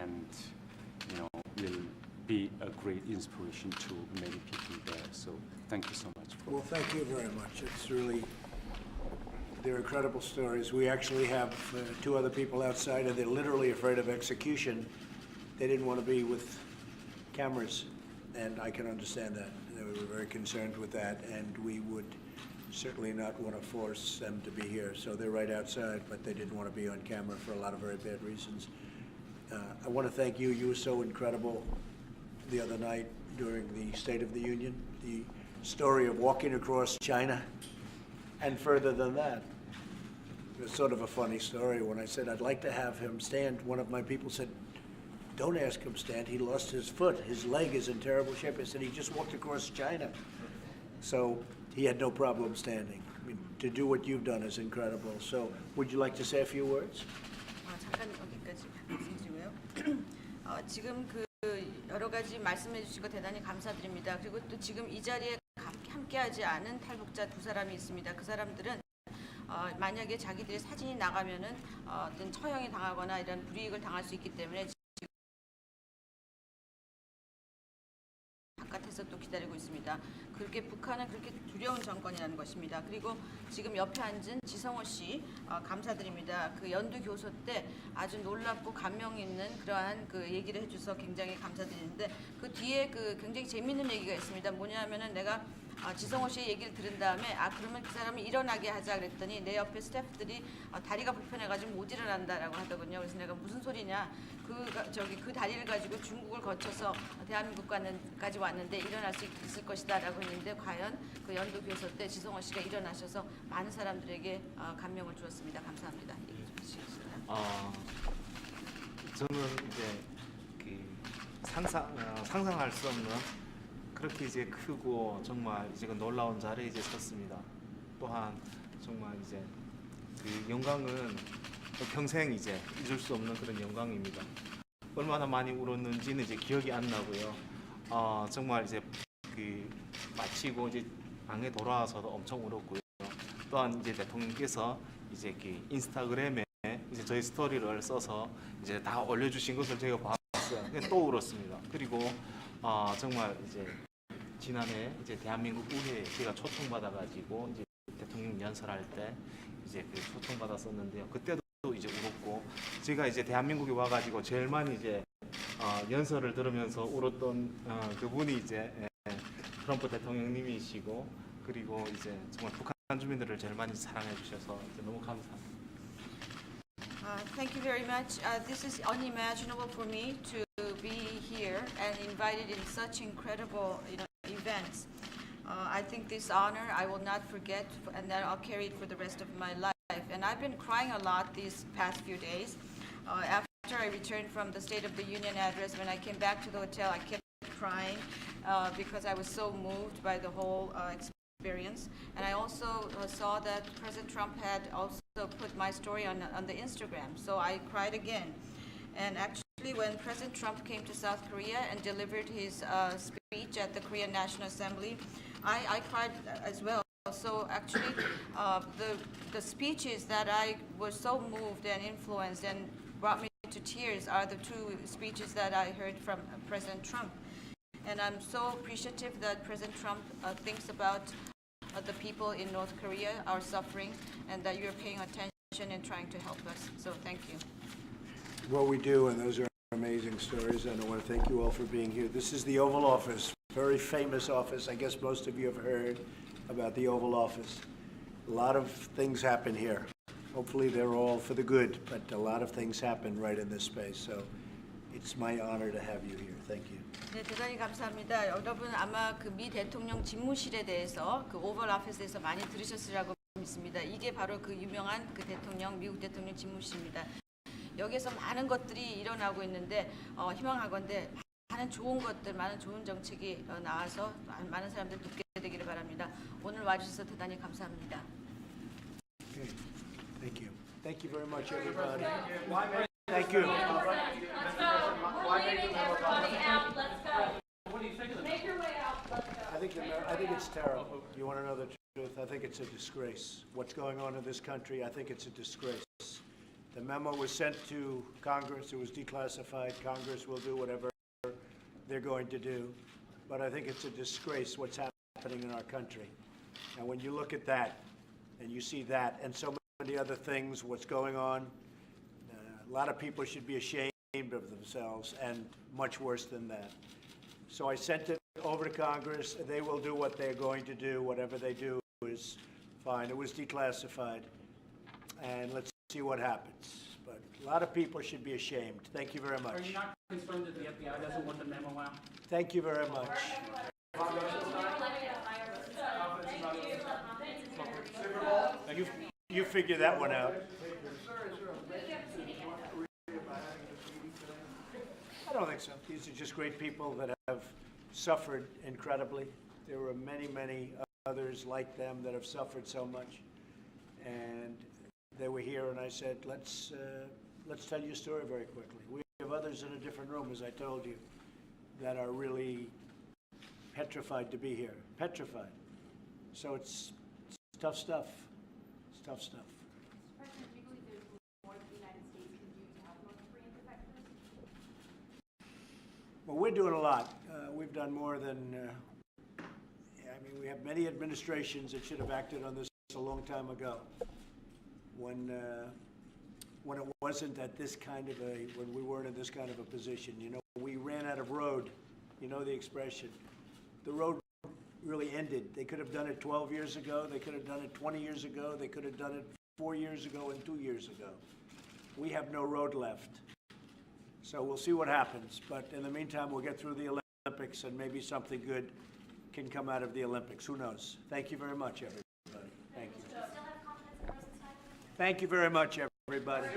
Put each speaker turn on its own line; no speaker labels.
and will be a great inspiration to many people there. So thank you so much.
Well, thank you very much. It's really, they're incredible stories. We actually have two other people outside, and they're literally afraid of execution. They didn't want to be with cameras, and I can understand that. They were very concerned with that, and we would certainly not want to force them to be here. So they're right outside, but they didn't want to be on camera for a lot of very bad reasons. I want to thank you. You were so incredible the other night during the State of the Union. The story of walking across China and further than that. It was sort of a funny story. When I said I'd like to have him stand, one of my people said, "Don't ask him stand. He lost his foot. His leg is in terrible shape." I said, "He just walked across China." So he had no problem standing. I mean, to do what you've done is incredible. So would you like to say a few words?
잠깐 여기까지 말씀드리고요. 지금 그 여러 가지 말씀해 주시고 대단히 감사드립니다. 그리고 또 지금 이 자리에 함께하지 않은 탈북자 두 사람이 있습니다. 그 사람들은 만약에 자기들의 사진이 나가면은 어떤 처형이 당하거나 이런 불이익을 당할 수 있기 때문에 바깥에서 또 기다리고 있습니다. 그렇게 북한은 그렇게 두려운 정권이라는 것입니다. 그리고 지금 옆에 앉은 지성호 씨 감사드립니다. 그 연두 교소 때 아주 놀랍고 감명 있는 그러한 그 얘기를 해줘서 굉장히 감사드리는데 그 뒤에 그 굉장히 재미있는 얘기가 있습니다. 뭐냐면은 내가 지성호 씨의 얘기를 들은 다음에 그러면 그 사람을 일어나게 하자 그랬더니 내 옆에 스태프들이 다리가 불편해가지고 못 일어난다라고 하더군요. 그래서 내가 무슨 소리냐 그 다리를 가지고 중국을 거쳐서 대한민국까지 왔는데 일어날 수 있을 것이다라고 했는데 과연 그 연도 교소 때 지성호 씨가 일어나셔서 많은 사람들에게 감명을 주었습니다. 감사합니다. 얘기 좀 해주시겠습니다.
저는 이제 그 상상할 수 없는 그렇게 이제 크고 정말 이제 그 놀라운 자리에 이제 섰습니다. 또한 정말 이제 그 영광은 평생 이제 잊을 수 없는 그런 영광입니다. 얼마나 많이 울었는지는 이제 기억이 안 나고요. 정말 이제 그 마치고 이제 방에 돌아와서도 엄청 울었고요. 또한 이제 대통령께서 이제 그 인스타그램에 이제 저희 스토리를 써서 이제 다 올려주신 것을 제가 봤어요. 또 울었습니다. 그리고 정말 이제 지난해 이제 대한민국 의회에 제가 초청받아가지고 이제 대통령 연설할 때 이제 그 초청받았었는데요. 그때도 이제 울었고 제가 이제 대한민국에 와가지고 제일 많이 이제 연설을 들으면서 울었던 그분이 이제 트럼프 대통령님이시고 그리고 이제 정말 북한 주민들을 제일 많이 사랑해 주셔서 너무 감사합니다.
Thank you very much. This is unimaginable for me to be here and invited in such incredible events. I think this honor I will not forget, and that I'll carry it for the rest of my life. And I've been crying a lot these past few days. After I returned from the State of the Union address, when I came back to the hotel, I kept crying because I was so moved by the whole experience. And I also saw that President Trump had also put my story on the Instagram, so I cried again. And actually, when President Trump came to South Korea and delivered his speech at the Korean National Assembly, I cried as well. So actually, the speeches that I was so moved and influenced and brought me to tears are the two speeches that I heard from President Trump. And I'm so appreciative that President Trump thinks about the people in North Korea, our suffering, and that you're paying attention and trying to help us. So thank you.
Well, we do, and those are amazing stories, and I want to thank you all for being here. This is the Oval Office, very famous office. I guess most of you have heard about the Oval Office. A lot of things happen here. Hopefully they're all for the good, but a lot of things happen right in this space. So it's my honor to have you here. Thank you.
네, 대단히 감사합니다. 여러분 아마 그 미 대통령 집무실에 대해서 그 오벌 오피스에서 많이 들으셨으리라고 믿습니다. 이게 바로 그 유명한 그 대통령, 미국 대통령 집무실입니다. 여기서 많은 것들이 일어나고 있는데 희망하건대 많은 좋은 것들, 많은 좋은 정책이 나와서 많은 사람들 돕게 되기를 바랍니다. 오늘 와주셔서 대단히 감사합니다.
Okay. Thank you. Thank you very much, everybody. Thank you. I think it's terrible. You want to know the truth? I think it's a disgrace. What's going on in this country, I think it's a disgrace The memo was sent to Congress. It was declassified. Congress will do whatever they're going to do. But I think it's a disgrace what's happening in our country. And when you look at that, and you see that, and so many other things, what's going on, a lot of people should be ashamed of themselves, and much worse than that. So I sent it over to Congress. They will do what they're going to do. Whatever they do is fine. It was declassified. And let's see what happens. But a lot of people should be ashamed. Thank you very much.
Are you not concerned that the FBI doesn't want the memo out?
Thank you very much. You figure that one out. I don't think so. These are just great people that have suffered incredibly. There were many, many others like them that have suffered so much. And they were here, and I said, let's tell you a story very quickly. We have others in a different room, as I told you, that are really petrified to be here. Petrified. So it's tough stuff. It's tough stuff.
President, do you believe there's more that the United States can do to help North Korean defectors?
Well, we're doing a lot. We've done more than, we have many administrations that should have acted on this a long time ago. When it wasn't at this kind of when we weren't in this kind of a position. You know, we ran out of road. You know the expression. The road really ended. They could have done it 12 years ago. They could have done it 20 years ago. They could have done it 4 years ago and 2 years ago. We have no road left. So we'll see what happens. But in the meantime, we'll get through the Olympics, and maybe something good can come out of the Olympics. Who knows? Thank you very much, everybody. Thank you.
Do you still have confidence in Rosenstein?
Thank you very much, everybody.